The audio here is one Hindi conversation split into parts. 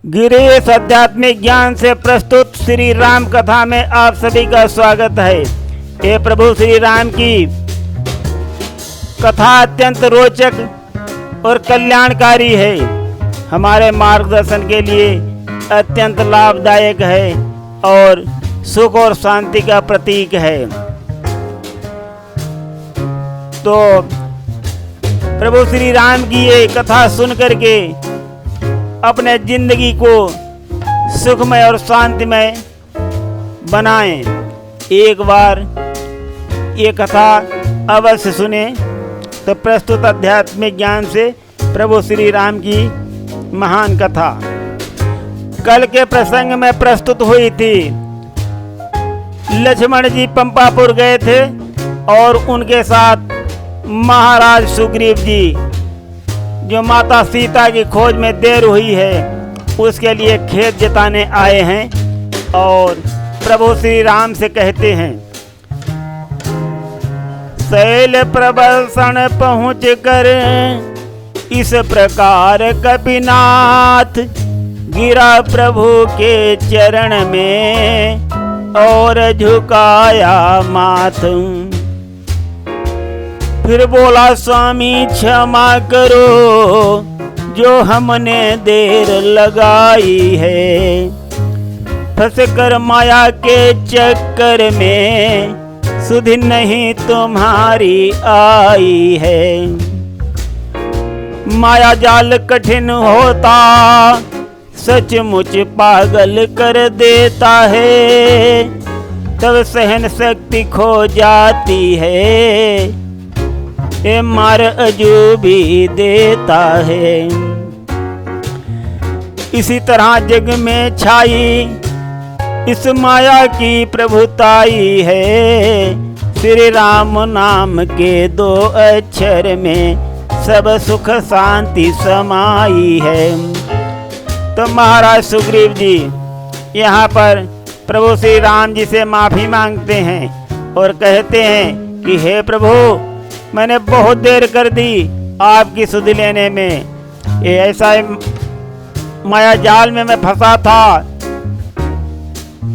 गिरीश आध्यात्मिक ज्ञान से प्रस्तुत श्री राम कथा में आप सभी का स्वागत है। ये प्रभु श्री राम की कथा अत्यंत रोचक और कल्याणकारी है। हमारे मार्गदर्शन के लिए अत्यंत लाभदायक है और सुख और शांति का प्रतीक है। तो प्रभु श्री राम की ये कथा सुन करके अपने जिंदगी को सुखमय और शांतिमय बनाएं। एक बार ये कथा अवश्य सुने। तो प्रस्तुत आध्यात्मिक ज्ञान से प्रभु श्री राम की महान कथा कल के प्रसंग में प्रस्तुत हुई थी। लक्ष्मण जी पंपापुर गए थे और उनके साथ महाराज सुग्रीव जी जो माता सीता की खोज में देर हुई है उसके लिए खेत जताने आए हैं और प्रभु श्री राम से कहते हैं, शैल प्रबलसन पहुँच कर इस प्रकार कपिनाथ गिरा प्रभु के चरण में और झुकाया माथ। फिर बोला, स्वामी क्षमा करो जो हमने देर लगाई है, फंस कर माया के चक्कर में सुधि नहीं तुम्हारी आई है। माया जाल कठिन होता सचमुच पागल कर देता है, तब सहन शक्ति खो जाती है, ये मार अजूबी देता है। इसी तरह जग में छाई इस माया की प्रभुताई है, श्री राम नाम के दो अक्षर में सब सुख शांति समाई है। तो महाराज सुग्रीव जी यहाँ पर प्रभु श्री राम जी से माफी मांगते हैं और कहते हैं कि हे प्रभु, मैंने बहुत देर कर दी आपकी सुध लेने में। ये ऐसा माया जाल में मैं फंसा था,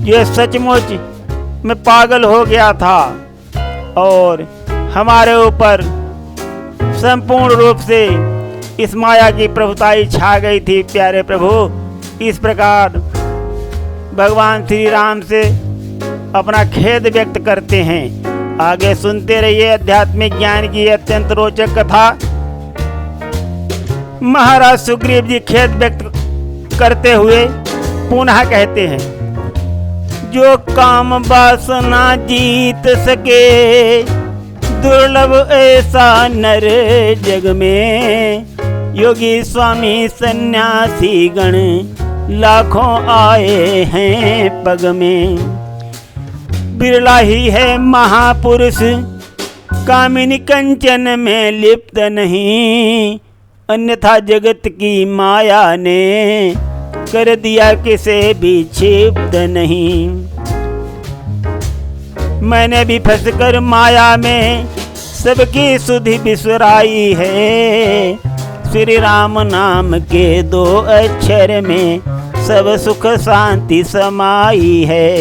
ये सचमुच मैं पागल हो गया था और हमारे ऊपर संपूर्ण रूप से इस माया की प्रभुताई छा गई थी। प्यारे प्रभु, इस प्रकार भगवान श्री राम से अपना खेद व्यक्त करते हैं। आगे सुनते रहिए आध्यात्मिक ज्ञान की अत्यंत रोचक कथा। महाराज सुग्रीव जी खेद व्यक्त करते हुए पुनः कहते हैं, जो काम वासना जीत सके दुर्लभ ऐसा नर जग में, योगी स्वामी सन्यासी गण लाखों आए हैं पग में। बिरला ही है महापुरुष कामिनी कंचन में लिप्त नहीं, अन्यथा जगत की माया ने कर दिया किसे भी क्षिप्त नहीं। मैंने भी फंसकर माया में सबकी सुधि बिसराई है, श्री राम नाम के दो अक्षर में सब सुख शांति समाई है।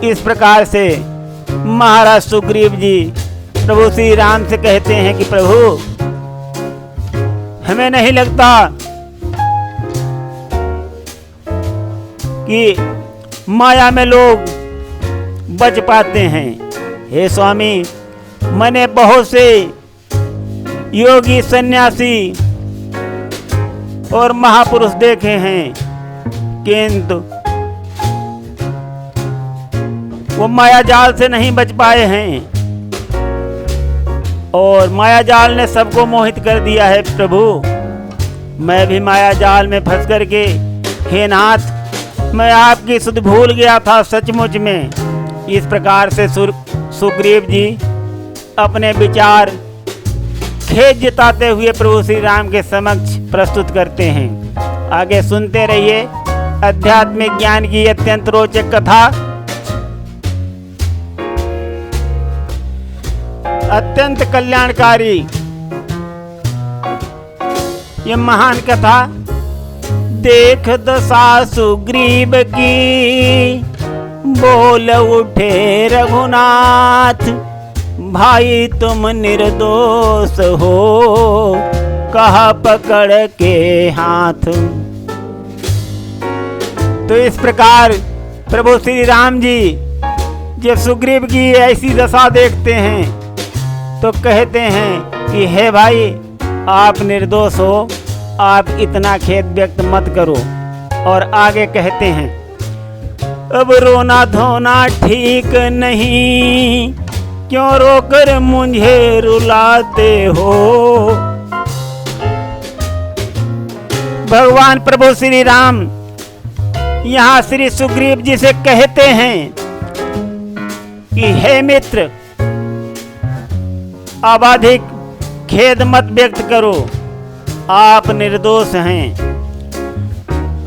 इस प्रकार से महाराज सुग्रीव जी प्रभु श्री राम से कहते हैं कि प्रभु, हमें नहीं लगता कि माया में लोग बच पाते हैं। हे स्वामी, मैंने बहुत से योगी सन्यासी और महापुरुष देखे हैं, किंतु वो माया जाल से नहीं बच पाए हैं और माया जाल ने सबको मोहित कर दिया है। प्रभु, मैं भी माया जाल में फंस करके, हे नाथ, मैं आपकी सुध भूल गया था सचमुच में। इस प्रकार से सुग्रीव जी अपने विचार खेद जताते हुए प्रभु श्री राम के समक्ष प्रस्तुत करते हैं। आगे सुनते रहिए आध्यात्मिक ज्ञान की अत्यंत रोचक कथा। अत्यंत कल्याणकारी ये महान कथा देख दशा सुग्रीव की, बोल उठे रघुनाथ, भाई तुम निर्दोष हो, कहा पकड़ के हाथ। तो इस प्रकार प्रभु श्री राम जी जब सुग्रीव की ऐसी दशा देखते हैं तो कहते हैं कि हे भाई आप निर्दोष हो, आप इतना खेद व्यक्त मत करो। और आगे कहते हैं अब रोना धोना ठीक नहीं, क्यों रोकर मुझे रुलाते हो। भगवान प्रभु श्री राम यहाँ श्री सुग्रीव जी से कहते हैं कि हे मित्र, अब अधिक खेद मत व्यक्त करो, आप निर्दोष हैं।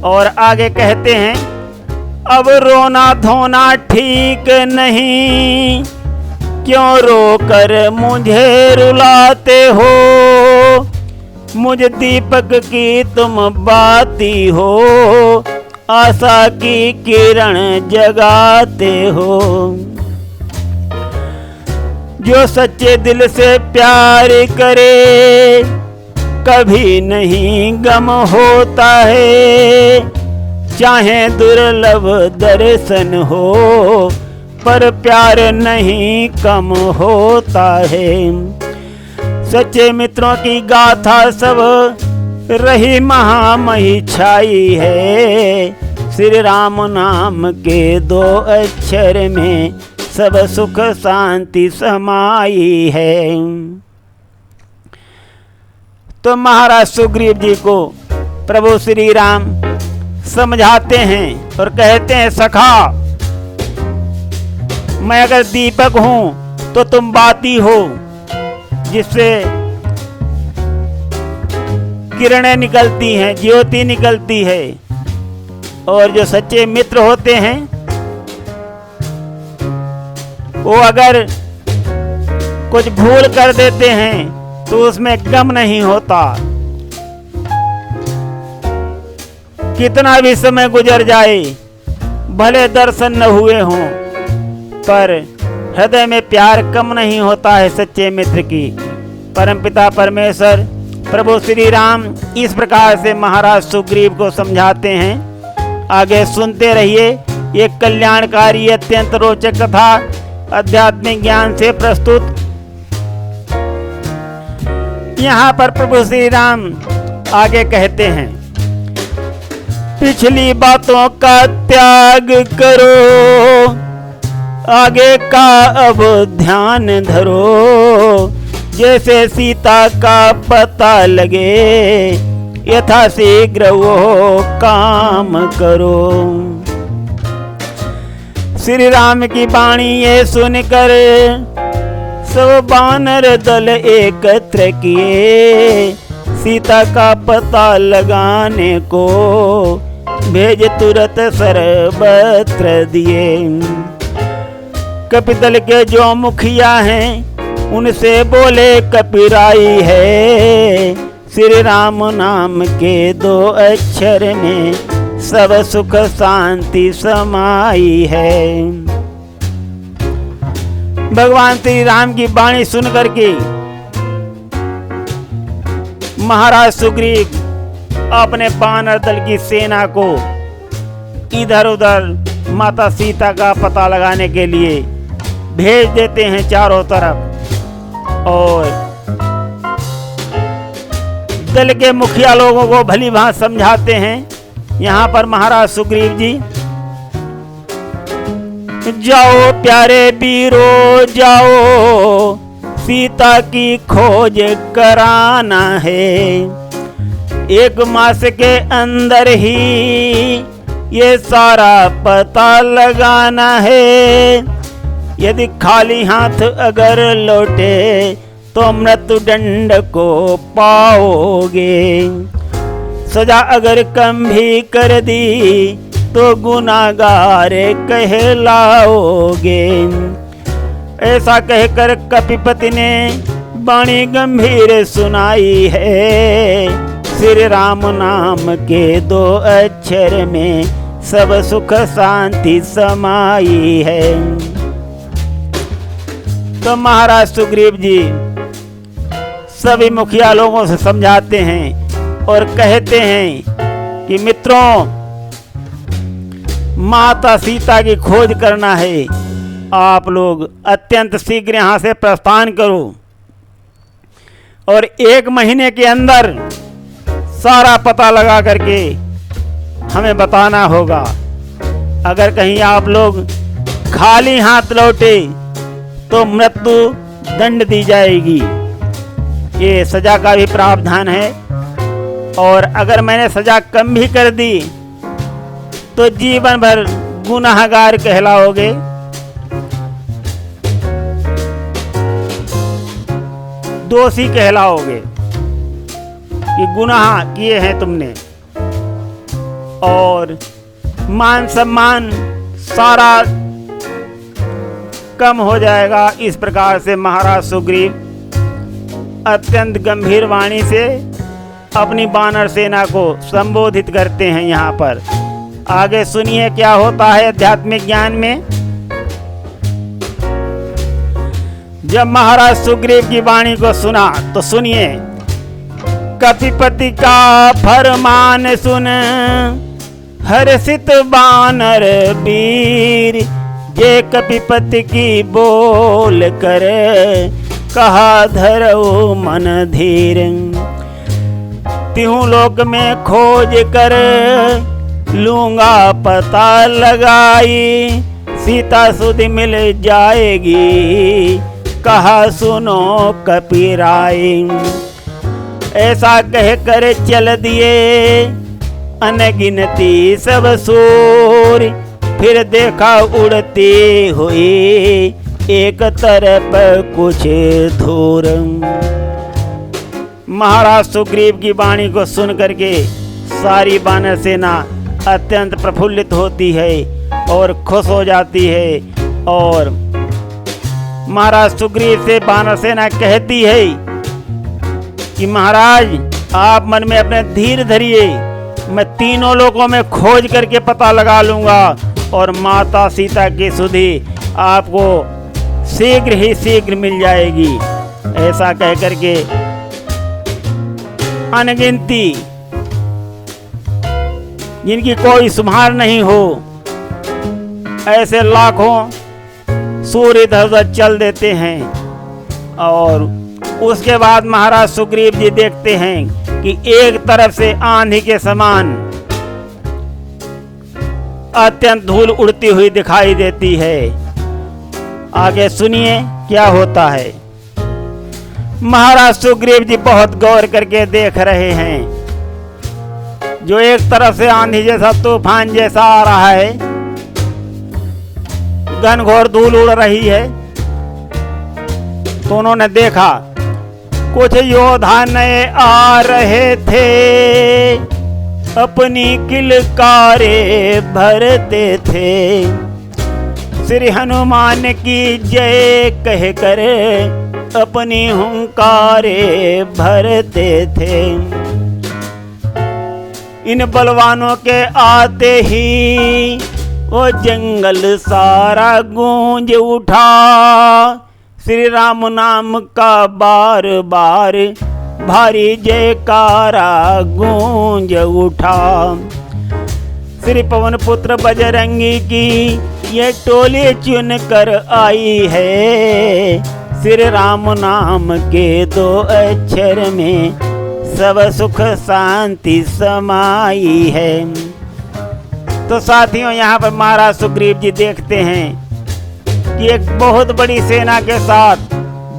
और आगे कहते हैं अब रोना धोना ठीक नहीं, क्यों रोकर मुझे रुलाते हो। मुझ दीपक की तुम बाती हो, आशा की किरण जगाते हो। जो सच्चे दिल से प्यार करे, कभी नहीं गम होता है। चाहे दुर्लभ दर्शन हो, पर प्यार नहीं कम होता है। सच्चे मित्रों की गाथा सब रही महामही छाई है। श्री राम नाम के दो अक्षर में सब सुख शांति समाई है। तो महाराज सुग्रीव जी को प्रभु श्री राम समझाते हैं और कहते हैं सखा, मैं अगर दीपक हूं तो तुम बाती हो, जिससे किरणें निकलती हैं, ज्योति निकलती है। और जो सच्चे मित्र होते हैं वो अगर कुछ भूल कर देते हैं तो उसमें गम नहीं होता। कितना भी समय गुजर जाए, भले दर्शन न हुए हों, पर हृदय में प्यार कम नहीं होता है सच्चे मित्र की। परमपिता परमेश्वर प्रभु श्री राम इस प्रकार से महाराज सुग्रीव को समझाते हैं। आगे सुनते रहिए। ये कल्याणकारी अत्यंत रोचक कथा आध्यात्मिक ज्ञान से प्रस्तुत। यहाँ पर प्रभु श्री राम आगे कहते हैं, पिछली बातों का त्याग करो, आगे का अब ध्यान धरो। जैसे सीता का पता लगे, यथा शीघ्र वो काम करो। श्री राम की वाणी ये सुनकर सब वानर दल एकत्र किए। सीता का पता लगाने को भेज तुरंत सर्वत्र दिए। कपिदल के जो मुखिया हैं उनसे बोले कपिराई है। श्री राम नाम के दो अक्षर में सब सुख शांति समाई है। भगवान श्री राम की वाणी सुन करके महाराज सुग्रीव अपने वानर दल की सेना को इधर उधर माता सीता का पता लगाने के लिए भेज देते हैं चारों तरफ। और दल के मुखिया लोगों को भली भांति समझाते हैं। यहाँ पर महाराज सुग्रीव जी, जाओ प्यारे वीरो जाओ, सीता की खोज कराना है। 1 मास के अंदर ही ये सारा पता लगाना है। यदि खाली हाथ अगर लौटे तो मृत्यु दंड को पाओगे। सजा अगर कम भी कर दी तो गुनाहगार कहलाओगे। ऐसा कहकर कपिपति ने वाणी गंभीर सुनाई है। श्री राम नाम के दो अक्षर में सब सुख शांति समाई है। तो महाराज सुग्रीव जी सभी मुखिया लोगों से समझाते हैं और कहते हैं कि मित्रों, माता सीता की खोज करना है, आप लोग अत्यंत शीघ्र यहाँ से प्रस्थान करो और 1 महीने के अंदर सारा पता लगा करके हमें बताना होगा। अगर कहीं आप लोग खाली हाथ लौटे तो मृत्यु दंड दी जाएगी। ये सजा का भी प्रावधान है और अगर मैंने सजा कम भी कर दी तो जीवन भर गुनाहगार कहलाओगे। दोषी कहलाओगे कि गुनाह किए हैं तुमने, और मान सम्मान सारा कम हो जाएगा। इस प्रकार से महाराज सुग्रीव अत्यंत गंभीर वाणी से अपनी वानर सेना को संबोधित करते हैं। यहाँ पर आगे सुनिए क्या होता है आध्यात्मिक ज्ञान में। जब महाराज सुग्रीव की वाणी को सुना तो सुनिए, कपिपति का फरमान सुन हर्षित बानर वीर, जे कपिपति की बोल कर कहा धरो मन धीर। तिहु लोक में खोज कर लूंगा पता लगाई, सीता सुध मिल जाएगी कहा सुनो कपिराई। ऐसा कह कर चल दिए अनगिनती सब सूर, फिर देखा उड़ती हुई एक तरफ कुछ दूर। महाराज सुग्रीव की वाणी को सुन करके सारी वानर सेना अत्यंत प्रफुल्लित होती है और खुश हो जाती है। और महाराज सुग्रीव से वानर सेना कहती है कि महाराज आप मन में अपने धीर धरिए, मैं तीनों लोगों में खोज करके पता लगा लूंगा और माता सीता की सुधि आपको शीघ्र ही शीघ्र मिल जाएगी। ऐसा कह करके अनगिनती जिनकी कोई सुमार नहीं हो, ऐसे लाखों सूर्य इधर उधर चल देते हैं। और उसके बाद महाराज सुग्रीव जी देखते हैं कि एक तरफ से आंधी के समान अत्यंत धूल उड़ती हुई दिखाई देती है। आगे सुनिए क्या होता है। महाराज सुग्रीव जी बहुत गौर करके देख रहे हैं, जो एक तरफ से आंधी जैसा तूफान जैसा आ रहा है, घनघोर धूल उड़ रही है। तो उन्होंने देखा कुछ योद्धा नए आ रहे थे, अपनी किलकारे भरते थे, श्री हनुमान की जय कह कर अपनी हुंकारे भरते थे। इन बलवानों के आते ही वो जंगल सारा गूंज उठा, श्री राम नाम का बार बार भारी जयकारा गूंज उठा। श्री पवन पुत्र बजरंगी की ये टोली चुन कर आई है, श्री राम नाम के दो अक्षर में सब सुख शांति समाई है। तो साथियों, यहाँ पर महाराज सुग्रीव जी देखते हैं कि एक बहुत बड़ी सेना के साथ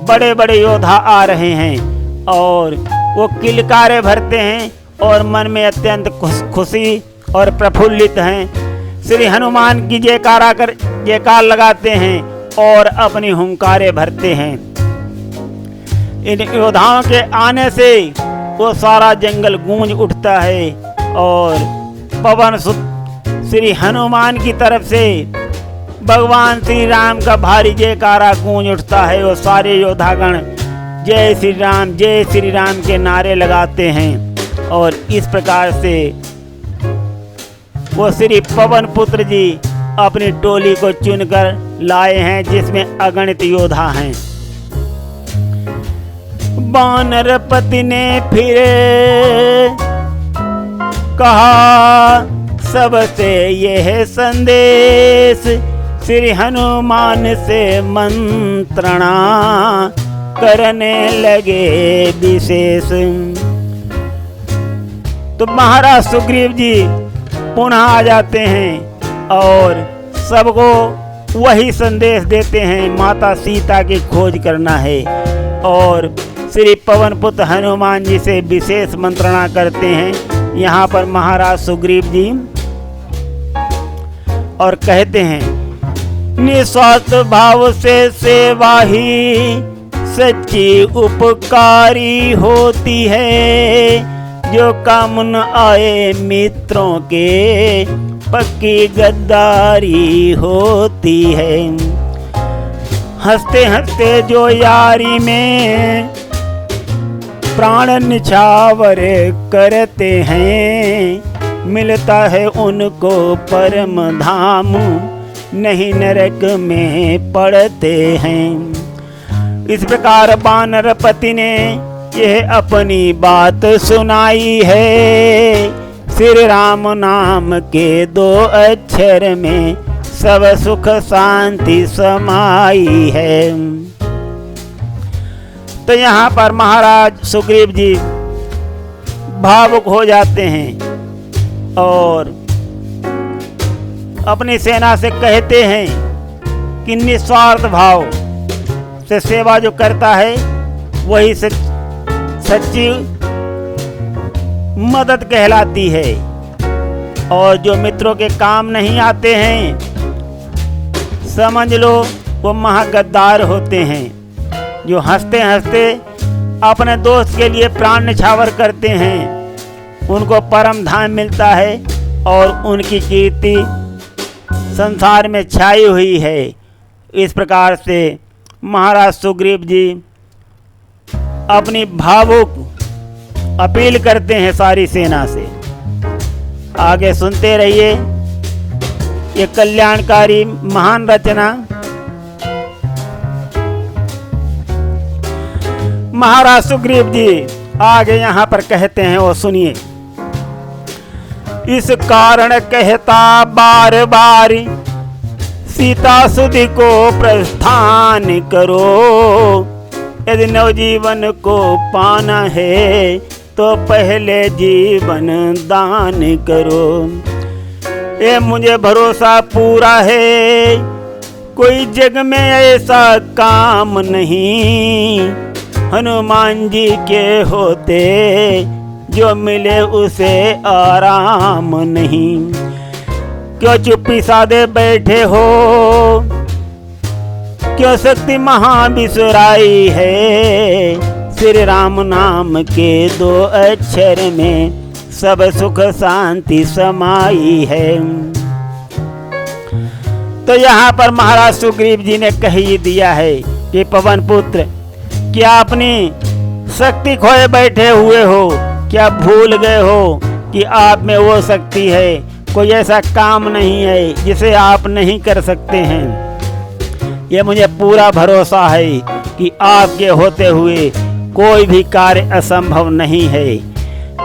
बड़े बड़े योद्धा आ रहे हैं और वो किलकारे भरते हैं और मन में अत्यंत खुशी और प्रफुल्लित हैं। श्री हनुमान की जयकार लगाते हैं और अपनी हुंकारे भरते हैं। इन योद्धाओं के आने से वो सारा जंगल गूंज उठता है और पवन सुत श्री हनुमान की तरफ से भगवान श्री राम का भारी जयकारा गूंज उठता है। वो सारे योद्धागण जय श्री राम के नारे लगाते हैं और इस प्रकार से वो श्री पवन पुत्र जी अपनी टोली को चुनकर लाए हैं, जिसमें अगणित योद्धा हैं। वानरपति ने फिर कहा सबसे यह संदेश, श्री हनुमान से मंत्रणा करने लगे विशेष। तो महाराज सुग्रीव जी पुनः आ जाते हैं और सबको वही संदेश देते हैं, माता सीता की खोज करना है। और श्री पवन पुत्र हनुमान जी से विशेष मंत्रणा करते हैं यहाँ पर महाराज सुग्रीव जी, और कहते हैं निस्वार्थ भाव से सेवा ही सच्ची उपकारी होती है, जो काम न आए मित्रों के पक्की गद्दारी होती है। हंसते हंसते जो यारी में प्राण निछावर करते हैं, मिलता है उनको परम धाम, नहीं नरक में पड़ते हैं। इस प्रकार वानरपति ने यह अपनी बात सुनाई है, श्री राम नाम के 2 अक्षर में सब सुख शांति समाई है। तो यहाँ पर महाराज सुग्रीव जी भावुक हो जाते हैं और अपनी सेना से कहते हैं कि निस्वार्थ भाव से सेवा जो करता है वही सच्ची मदद कहलाती है, और जो मित्रों के काम नहीं आते हैं समझ लो वो महागद्दार होते हैं। जो हंसते हंसते अपने दोस्त के लिए प्राण न्यौछावर करते हैं, उनको परम धाम मिलता है और उनकी कीर्ति संसार में छाई हुई है। इस प्रकार से महाराज सुग्रीव जी अपनी भावुक अपील करते हैं सारी सेना से। आगे सुनते रहिए ये कल्याणकारी महान रचना। महाराज सुग्रीव जी आगे यहाँ पर कहते हैं, वो सुनिए। इस कारण कहता बार बार सीता सुधि को प्रस्थान करो, यदि नवजीवन को पाना है तो पहले जीवन दान करो। ये मुझे भरोसा पूरा है, कोई जग में ऐसा काम नहीं, हनुमान जी के होते जो मिले उसे आराम नहीं। क्यों चुप्पी साधे बैठे हो, क्यों शक्ति महाविसुराई है, श्री राम नाम के 2 अक्षर में सब सुख शांति समाई है। तो यहाँ पर महाराज सुग्रीव जी ने कह ही दिया है कि पवन पुत्र, क्या अपनी शक्ति खोए बैठे हुए हो, क्या भूल गए हो कि आप में वो शक्ति है, कोई ऐसा काम नहीं है जिसे आप नहीं कर सकते हैं। ये मुझे पूरा भरोसा है कि आपके होते हुए कोई भी कार्य असंभव नहीं है।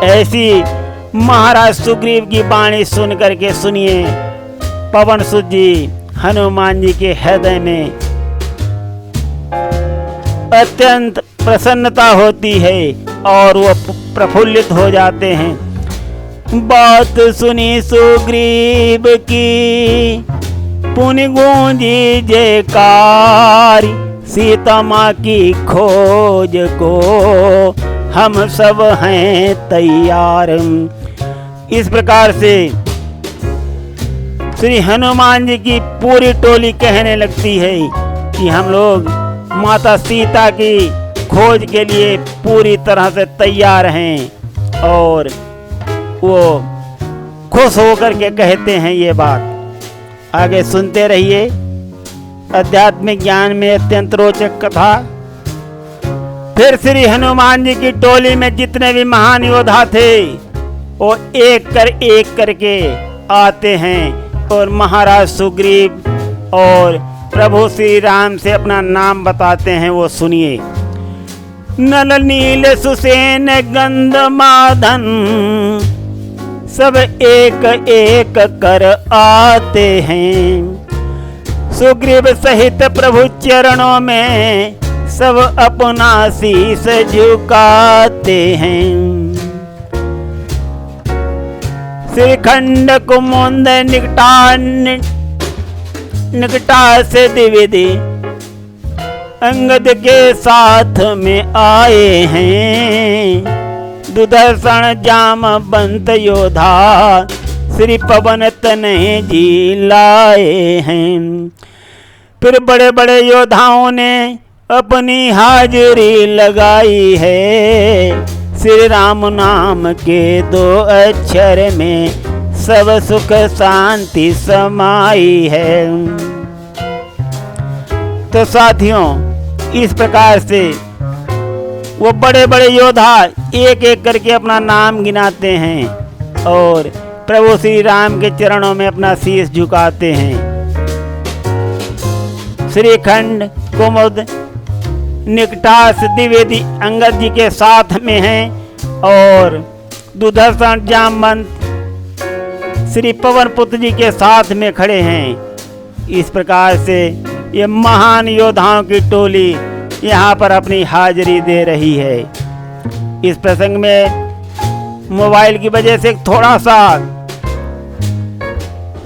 ऐसी महाराज सुग्रीव की वाणी सुन करके सुनिए पवन सुत जी हनुमान जी के हृदय में अत्यंत प्रसन्नता होती है और वो प्रफुल्लित हो जाते हैं। बात सुनी सुग्रीव की पुनि गूंजी जयकार, सीता माँ की खोज को हम सब हैं तैयार। इस प्रकार से श्री हनुमान जी की पूरी टोली कहने लगती है कि हम लोग माता सीता की खोज के लिए पूरी तरह से तैयार हैं। और वो खुश होकर के कहते हैं ये बात। आगे सुनते रहिए। आध्यात्मिक ज्ञान में अत्यंत रोचक कथा फिर श्री हनुमान जी की टोली में जितने भी महान योद्धा थे वो एक करके आते हैं और महाराज सुग्रीव और प्रभु श्री राम से अपना नाम बताते हैं। वो सुनिए। नल नील सुसेन गंधमादन सब एक एक कर आते हैं। सुग्रीव सहित प्रभु चरणों में सब अपना शीस झुकाते हैं। श्रीखंड कुमुद निकटा से द्विविधि अंगद के साथ में आए हैं। दुदर्शन जामवंत योद्धा श्री पवन तनय जी लाए हैं। फिर बड़े बड़े योद्धाओं ने अपनी हाजिरी लगाई है। श्री राम नाम के 2 अक्षर में सब सुख शांति समाई है। तो साथियों, इस प्रकार से वो बड़े बड़े योद्धा एक एक करके अपना नाम गिनाते हैं और प्रभु श्री राम के चरणों में अपना शीश झुकाते हैं। श्रीखंड कुमुद निकटास द्विवेदी अंगद जी के साथ में हैं और दुदर्शन जामवंत श्री पवन पुत्र जी के साथ में खड़े हैं। इस प्रकार से ये महान योद्धाओं की टोली यहाँ पर अपनी हाजिरी दे रही है। इस प्रसंग में मोबाइल की वजह से थोड़ा सा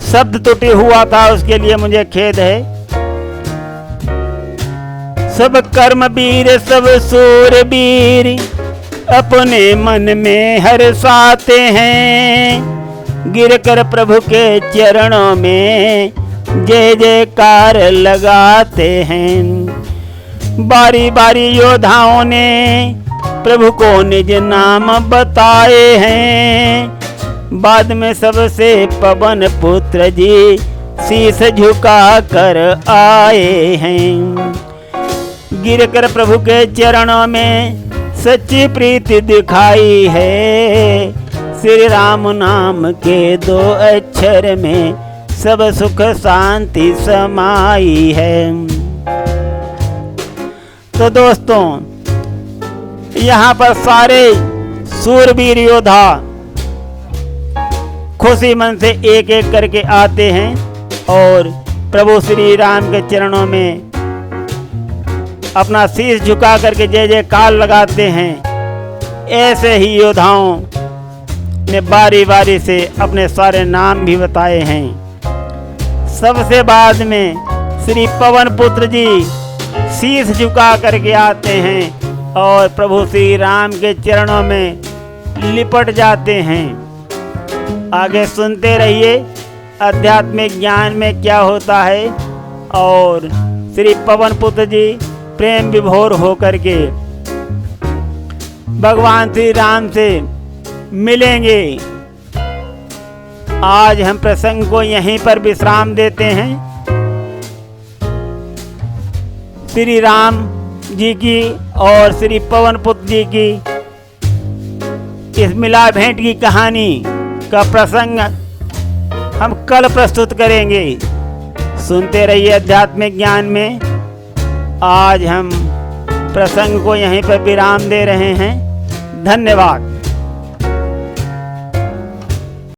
शब्द त्रुटि हुआ था, उसके लिए मुझे खेद है। सब कर्मवीर सब सूरवीर अपने मन में हर्षाते हैं। गिरकर प्रभु के चरणों में जय जयकार लगाते हैं। बारी बारी योद्धाओं ने प्रभु को निज नाम बताए हैं। बाद में सबसे पवन पुत्र जी शीश झुका कर आए हैं। गिरकर प्रभु के चरणों में सच्ची प्रीति दिखाई है। श्री राम नाम के 2 अक्षर में सब सुख शांति समाई है। तो दोस्तों, यहाँ पर सारे सूरवीर योद्धा खुशी मन से एक एक करके आते हैं और प्रभु श्री राम के चरणों में अपना शीश झुका करके जय जयकार लगाते हैं। ऐसे ही योद्धाओं ने बारी बारी से अपने सारे नाम भी बताए हैं। सबसे बाद में श्री पवन पुत्र जी शीश झुका करके आते हैं और प्रभु श्री राम के चरणों में लिपट जाते हैं। आगे सुनते रहिए आध्यात्मिक ज्ञान में क्या होता है और श्री पवन पुत्र जी प्रेम विभोर होकर के भगवान श्री राम से मिलेंगे। आज हम प्रसंग को यहीं पर विश्राम देते हैं। श्री राम जी की और श्री पवन पुत्र जी की इस मिला भेंट की कहानी का प्रसंग हम कल प्रस्तुत करेंगे। सुनते रहिए आध्यात्मिक ज्ञान में। आज हम प्रसंग को यहीं पर विराम दे रहे हैं। धन्यवाद।